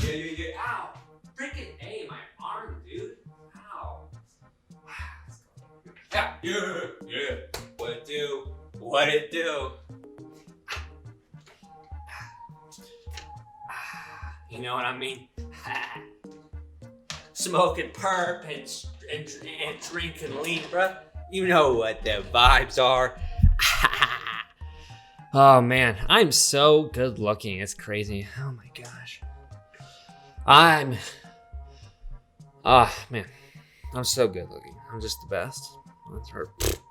Yeah. Ow! Freaking A, my arm, dude. Ow. Yeah. What it do? You know what I mean? Smoking perp and drinking lean, bruh. You know what the vibes are. Oh man, I'm so good looking. It's crazy. Oh my gosh. Man, I'm so good looking. I'm just the best. That's her.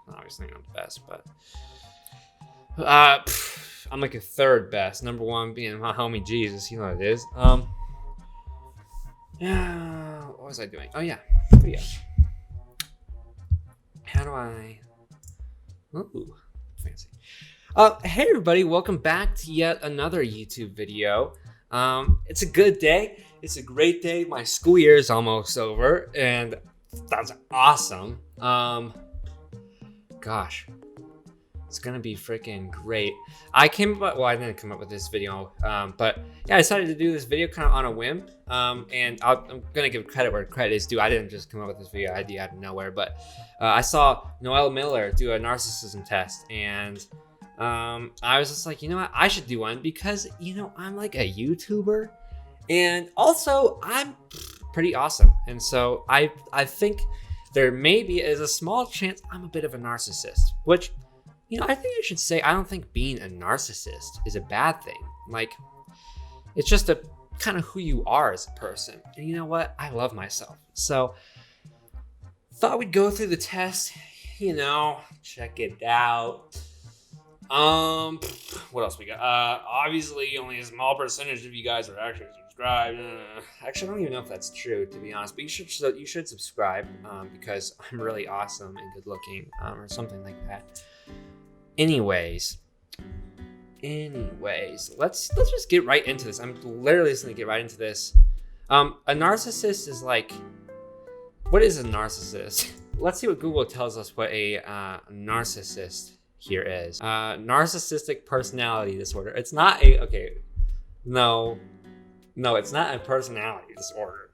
Obviously not the best, but I'm like a third best. Number one being my homie Jesus. You know what it is. Yeah. What was I doing? Oh yeah. Video. How do I? Ooh, fancy. Hey everybody, welcome back to yet another YouTube video. It's a good day. It's a great day. My school year is almost over, and that's awesome. Gosh, it's gonna be freaking great. I didn't come up with this video, but yeah, I decided to do this video kind of on a whim. And I'm gonna give credit where credit is due. I didn't just come up with this video idea out of nowhere, but I saw Noel Miller do a narcissism test, and I was just like, you know what, I should do one because, you know, I'm like a YouTuber and also I'm pretty awesome. And so I think there maybe is a small chance I'm a bit of a narcissist, which, you know, I think I should say, I don't think being a narcissist is a bad thing. Like, it's just a kind of who you are as a person. And you know what? I love myself. So thought we'd go through the test, you know, check it out. What else we got? Obviously only a small percentage of you guys are actually subscribed. Actually, I don't even know if that's true, to be honest, but you should subscribe, because I'm really awesome and good looking, or something like that. Anyways, let's just get right into this. I'm literally just gonna get right into this. A narcissist is like, what is a narcissist? Let's see what Google tells us what a narcissist here is. Narcissistic personality disorder. It's not no, it's not a personality disorder.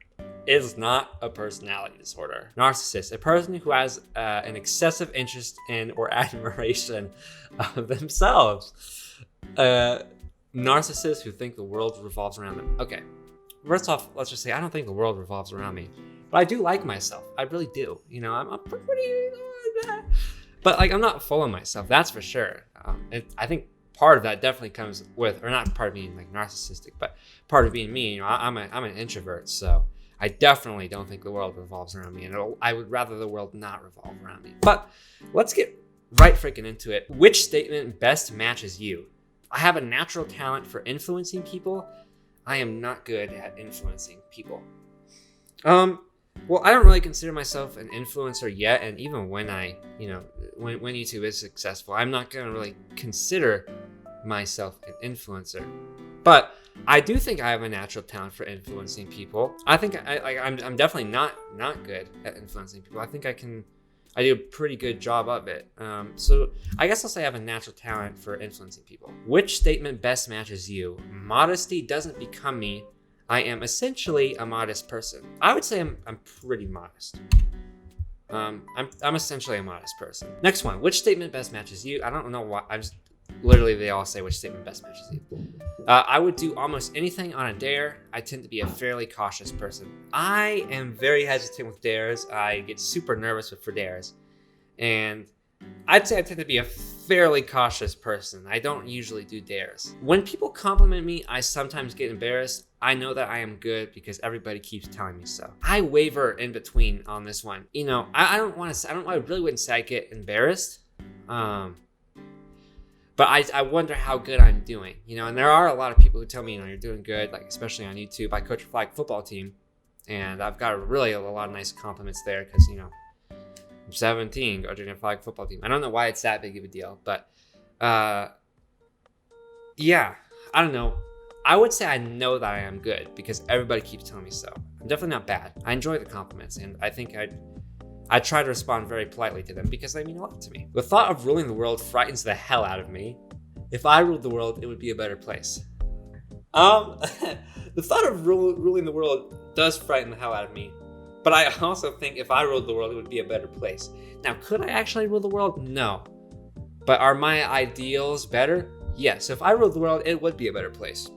It is not a personality disorder. Narcissist, a person who has an excessive interest in or admiration of themselves. Narcissists who think the world revolves around them. Okay, first off, let's just say I don't think the world revolves around me, but I do like myself. I really do. You know, I'm pretty. But like, I'm not full of myself, that's for sure. I think part of that definitely comes with, or not part of being like narcissistic, but part of being me. You know, I'm an introvert, so I definitely don't think the world revolves around me, and I would rather the world not revolve around me. But let's get right freaking into it. Which statement best matches you? I have a natural talent for influencing people. I am not good at influencing people. Well, I don't really consider myself an influencer yet, and even when when YouTube is successful, I'm not gonna really consider myself an influencer. But I do think I have a natural talent for influencing people. I think I'm definitely not good at influencing people. I think I do a pretty good job of it. So I guess I'll say I have a natural talent for influencing people. Which statement best matches you? Modesty doesn't become me. I am essentially a modest person. I would say I'm pretty modest. I'm essentially a modest person. Next one. Which statement best matches you? I don't know why. Literally they all say which statement best matches you. I would do almost anything on a dare. I tend to be a fairly cautious person. I am very hesitant with dares. I get super nervous for dares. And I'd say I tend to be a fairly cautious person. I don't usually do dares. When people compliment me, I sometimes get embarrassed. I know that I am good because everybody keeps telling me so. I waver in between on this one. You know, I really wouldn't say I get embarrassed. But I wonder how good I'm doing. You know, and there are a lot of people who tell me, you know, you're doing good, like especially on YouTube. I coach a flag football team, and I've got really a lot of nice compliments there because, you know, I'm 17, coaching a flag football team. I don't know why it's that big of a deal, but yeah, I don't know. I would say I know that I am good because everybody keeps telling me so. I'm definitely not bad. I enjoy the compliments, and I think I try to respond very politely to them because they mean a lot to me. The thought of ruling the world frightens the hell out of me. If I ruled the world, it would be a better place. The thought of ruling the world does frighten the hell out of me. But I also think if I ruled the world, it would be a better place. Now, could I actually rule the world? No. But are my ideals better? Yes. If I ruled the world, it would be a better place.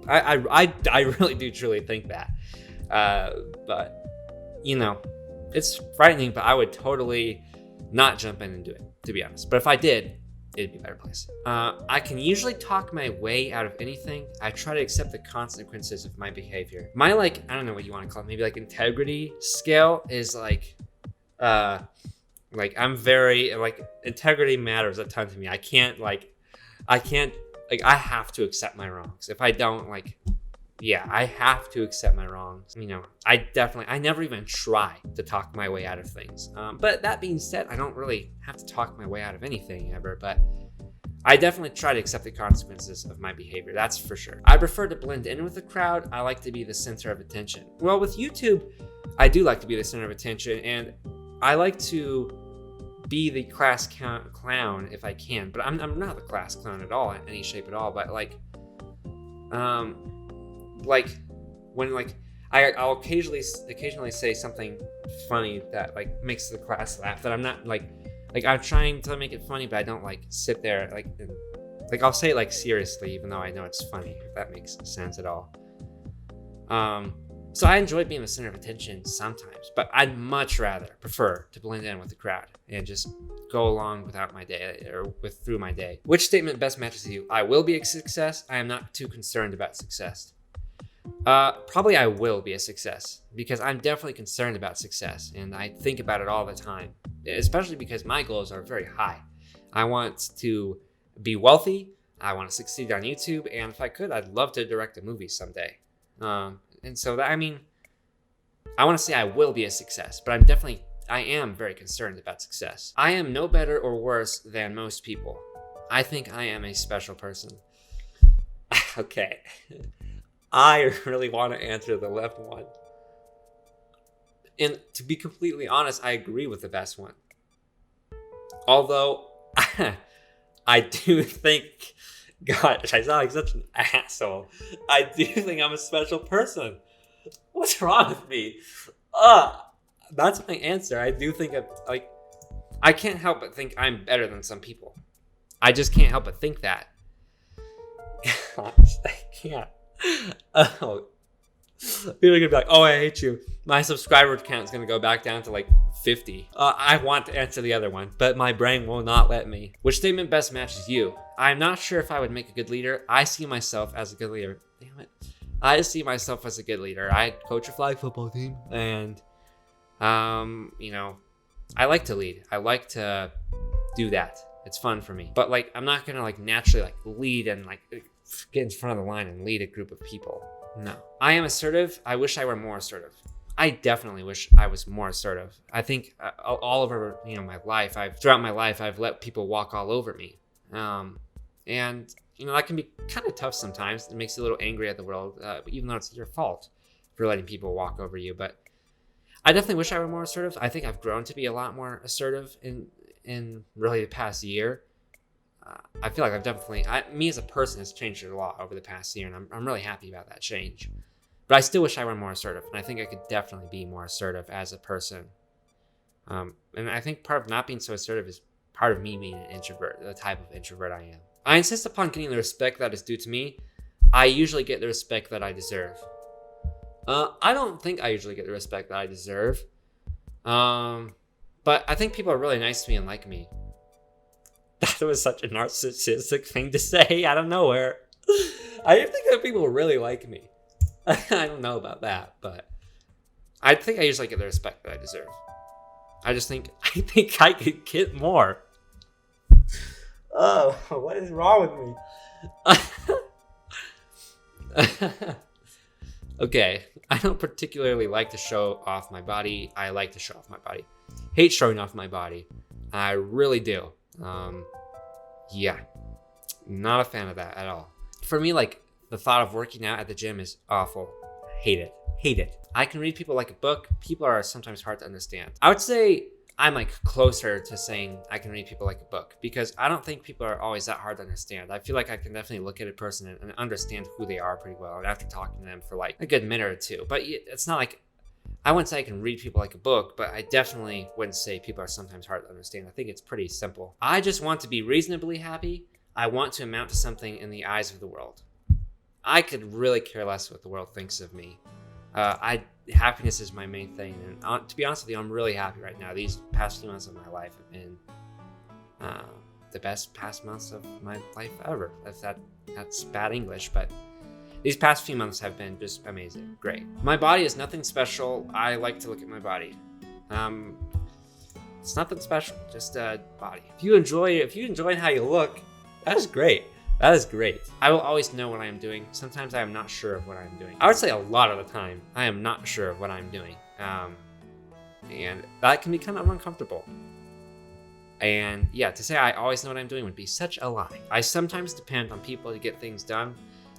I really do truly think that. But, you know, it's frightening, but I would totally not jump in and do it, to be honest. But if I did, it'd be a better place. I can usually talk my way out of anything. I try to accept the consequences of my behavior. My, like, I don't know what you want to call it, maybe like integrity scale is like I'm very, like, integrity matters a ton to me. I have to accept my wrongs. If I don't, like, yeah, I have to accept my wrongs. You know, I never even try to talk my way out of things. But that being said, I don't really have to talk my way out of anything ever, but I definitely try to accept the consequences of my behavior. That's for sure. I prefer to blend in with the crowd. I like to be the center of attention. Well, with YouTube, I do like to be the center of attention, and I like to be the class clown if I can, but I'm not the class clown at all in any shape at all. But when I'll occasionally say something funny that like makes the class laugh, that I'm not like I'm trying to make it funny, but I don't like sit there like I'll say it like seriously, even though I know it's funny, if that makes sense at all. So I enjoy being the center of attention sometimes, but I'd much rather prefer to blend in with the crowd and just go along without my day through my day. Which statement best matches you? I will be a success. I am not too concerned about success. Probably I will be a success, because I'm definitely concerned about success and I think about it all the time, especially because my goals are very high. I want to be wealthy. I want to succeed on YouTube. And if I could, I'd love to direct a movie someday. And so that, I mean, I want to say I will be a success, but I am very concerned about success. I am no better or worse than most people. I think I am a special person. Okay. I really want to answer the left one. And to be completely honest, I agree with the best one. Although, I do think, gosh, I sound like such an asshole. I do think I'm a special person. What's wrong with me? That's my answer. I do think I can't help but think I'm better than some people. I just can't help but think that. Gosh, I can't. Oh, people are gonna be like, "Oh, I hate you." My subscriber count is gonna go back down to like 50. I want to answer the other one, but my brain will not let me. Which statement best matches you? I'm not sure if I would make a good leader. I see myself as a good leader. Damn it. I see myself as a good leader. I coach a flag football team, and you know, I like to lead. I like to do that. It's fun for me. But like, I'm not gonna like naturally like lead and like get in front of the line and lead a group of people. No. I am assertive. I wish I were more assertive. I definitely wish I was more assertive. I think all over, you know, throughout my life, I've let people walk all over me. And, you know, that can be kind of tough sometimes. It makes you a little angry at the world, even though it's your fault for letting people walk over you. But I definitely wish I were more assertive. I think I've grown to be a lot more assertive in really the past year. I feel like I've definitely, me as a person has changed a lot over the past year, and I'm really happy about that change. But I still wish I were more assertive, and I think I could definitely be more assertive as a person. And I think part of not being so assertive is part of me being an introvert, the type of introvert I am. I insist upon getting the respect that is due to me. I usually get the respect that I deserve. I don't think I usually get the respect that I deserve. But I think people are really nice to me and like me. That was such a narcissistic thing to say out of nowhere. I think that people really like me. I don't know about that, but I think I usually get the respect that I deserve. I think I could get more. Oh, what is wrong with me? Okay, I don't particularly like to show off my body. I like to show off my body. Hate showing off my body. I really do. Yeah, not a fan of that at all. For me, like, the thought of working out at the gym is awful. Hate it. I can read people like a book. People are sometimes hard to understand. I would say I'm like closer to saying I can read people like a book, because I don't think people are always that hard to understand. I feel like I can definitely look at a person and understand who they are pretty well, and after talking to them for like a good minute or two. But it's not like, I wouldn't say I can read people like a book, but I definitely wouldn't say people are sometimes hard to understand. I think it's pretty simple. I just want to be reasonably happy. I want to amount to something in the eyes of the world. I could really care less what the world thinks of me. Happiness is my main thing, and to be honest with you, I'm really happy right now. These past few months of my life have been the best past months of my life ever. That's bad English, but these past few months have been just amazing. Great. My body is nothing special. I like to look at my body. It's nothing special, just a body. If you enjoy how you look, that is great. That is great. I will always know what I am doing. Sometimes I am not sure of what I'm doing. I would say a lot of the time, I am not sure of what I'm doing. And that can be kind of uncomfortable. And yeah, to say I always know what I'm doing would be such a lie. I sometimes depend on people to get things done.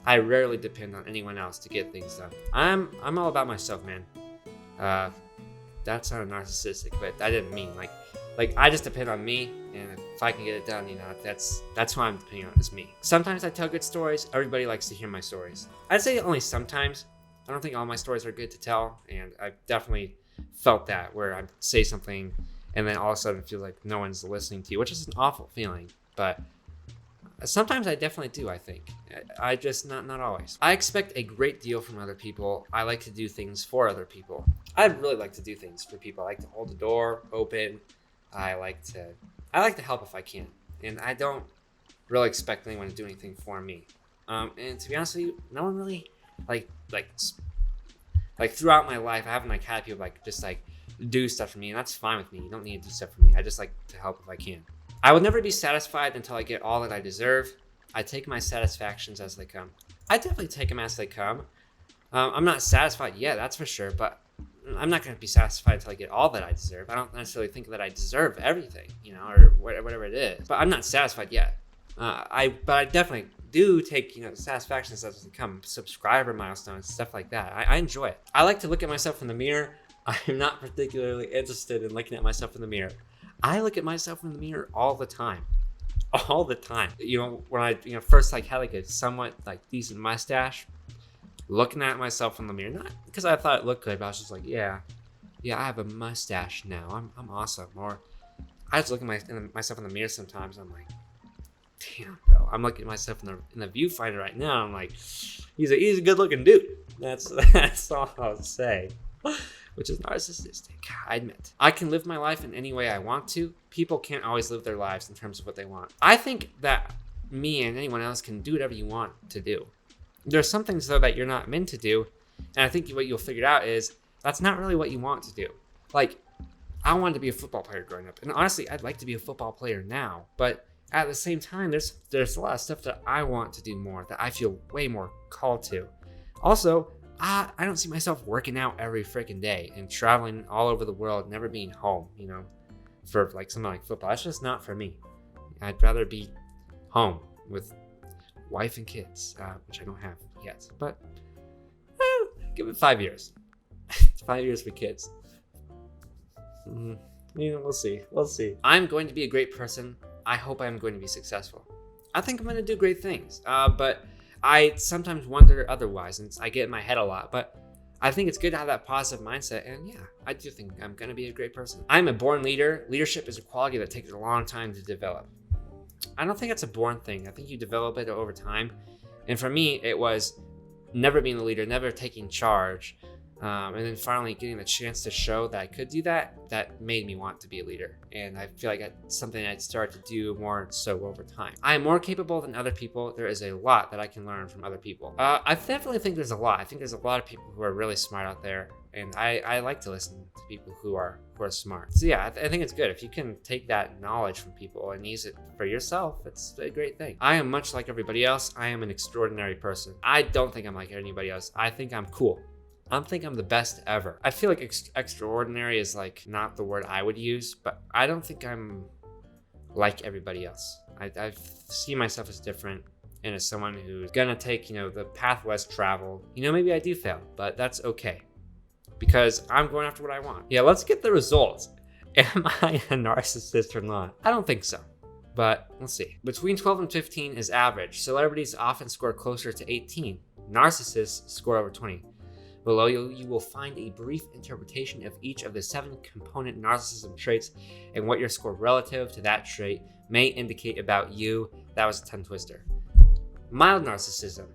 I rarely depend on anyone else to get things done. I'm all about myself, man. That sounded narcissistic, but I didn't mean like I just depend on me, and if I can get it done, that's who I'm depending on, is me. Sometimes I tell good stories. Everybody likes to hear my stories. I'd say only sometimes. I don't think all my stories are good to tell, and I've definitely felt that, where I say something and then all of a sudden feel like no one's listening to you, which is an awful feeling. But sometimes I definitely do, I think. I just, not always. I expect a great deal from other people. I like to do things for other people. I really like to do things for people. I like to hold the door open. I like to help if I can. And I don't really expect anyone to do anything for me. And to be honest with you, no one really, like throughout my life, I haven't had people just do stuff for me, and that's fine with me. You don't need to do stuff for me. I just like to help if I can. I will never be satisfied until I get all that I deserve. I take my satisfactions as they come. I definitely take them as they come. I'm not satisfied yet, that's for sure, but I'm not going to be satisfied until I get all that I deserve. I don't necessarily think that I deserve everything, or whatever it is. But I'm not satisfied yet. But I definitely do take, satisfactions as they come, subscriber milestones, stuff like that. I enjoy it. I like to look at myself in the mirror. I'm not particularly interested in looking at myself in the mirror. I look at myself in the mirror all the time. All the time. When I first had a somewhat decent mustache, looking at myself in the mirror, not because I thought it looked good, but I was just yeah, I have a mustache now. I'm awesome. Or I just look at myself in the mirror sometimes. I'm like, damn, bro. I'm looking at myself in the viewfinder right now. I'm like, he's a good looking dude. That's all I'll say. Which is narcissistic, I admit. I can live my life in any way I want to. People can't always live their lives in terms of what they want. I think that me and anyone else can do whatever you want to do. There's some things, though, that you're not meant to do. And I think what you'll figure out is that's not really what you want to do. I wanted to be a football player growing up. And honestly, I'd like to be a football player now. But at the same time, there's a lot of stuff that I want to do more, that I feel way more called to. Also, I don't see myself working out every freaking day and traveling all over the world, never being home, for something like football. That's just not for me. I'd rather be home with wife and kids, which I don't have yet. But give it 5 years. 5 years for kids. We'll see. I'm going to be a great person. I hope I'm going to be successful. I think I'm going to do great things. But I sometimes wonder otherwise, and I get in my head a lot, but I think it's good to have that positive mindset, and yeah, I do think I'm going to be a great person. I'm a born leader. Leadership is a quality that takes a long time to develop. I don't think it's a born thing. I think you develop it over time, and for me, it was never being a leader, never taking charge, and then finally getting the chance to show that I could do that made me want to be a leader. And I feel like it's something I'd start to do more so over time. I am more capable than other people. There is a lot that I can learn from other people. I definitely think there's a lot. I think there's a lot of people who are really smart out there. And I like to listen to people who are smart. So yeah, I think it's good. If you can take that knowledge from people and use it for yourself, it's a great thing. I am much like everybody else. I am an extraordinary person. I don't think I'm like anybody else. I think I'm cool. I think I'm the best ever. I feel like extraordinary is not the word I would use, but I don't think I'm like everybody else. I see myself as different and as someone who's gonna take, the path less traveled. Maybe I do fail, but that's okay because I'm going after what I want. Yeah, let's get the results. Am I a narcissist or not? I don't think so, but let's see. Between 12 and 15 is average. Celebrities often score closer to 18. Narcissists score over 20. Below you will find a brief interpretation of each of the 7 component narcissism traits and what your score relative to that trait may indicate about you. That was a tongue twister. Mild narcissism.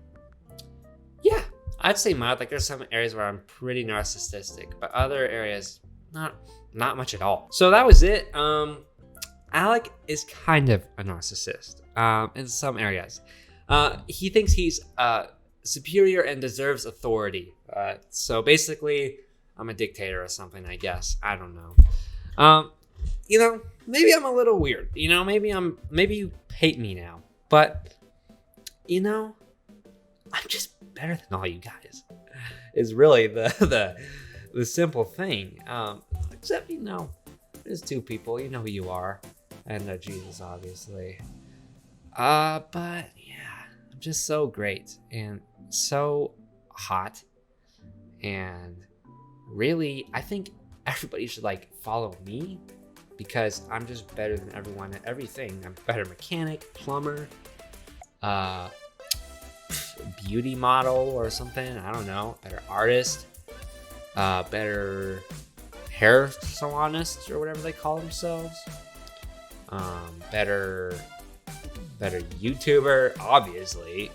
Yeah, I'd say mild. Like there's some areas where I'm pretty narcissistic, but other areas not much at all. So that was it. Alec is kind of a narcissist in some areas. He thinks he's superior and deserves authority. So basically, I'm a dictator or something, I guess. I don't know. Maybe I'm a little weird. Maybe you hate me now. But, I'm just better than all you guys. Is really the simple thing. Except, there's 2 people. You know who you are. And Jesus, obviously. But, yeah. I'm just so great. And so hot. And really, I think everybody should, follow me. Because I'm just better than everyone at everything. I'm a better mechanic, plumber, beauty model or something. I don't know. Better artist. Better hair salonist or whatever they call themselves. Better YouTuber, obviously.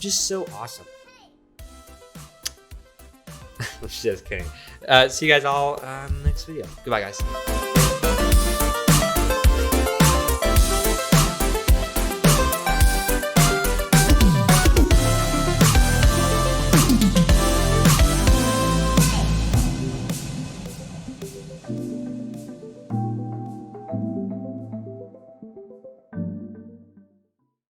Just so awesome. Just kidding. See you guys all next video. Goodbye, guys.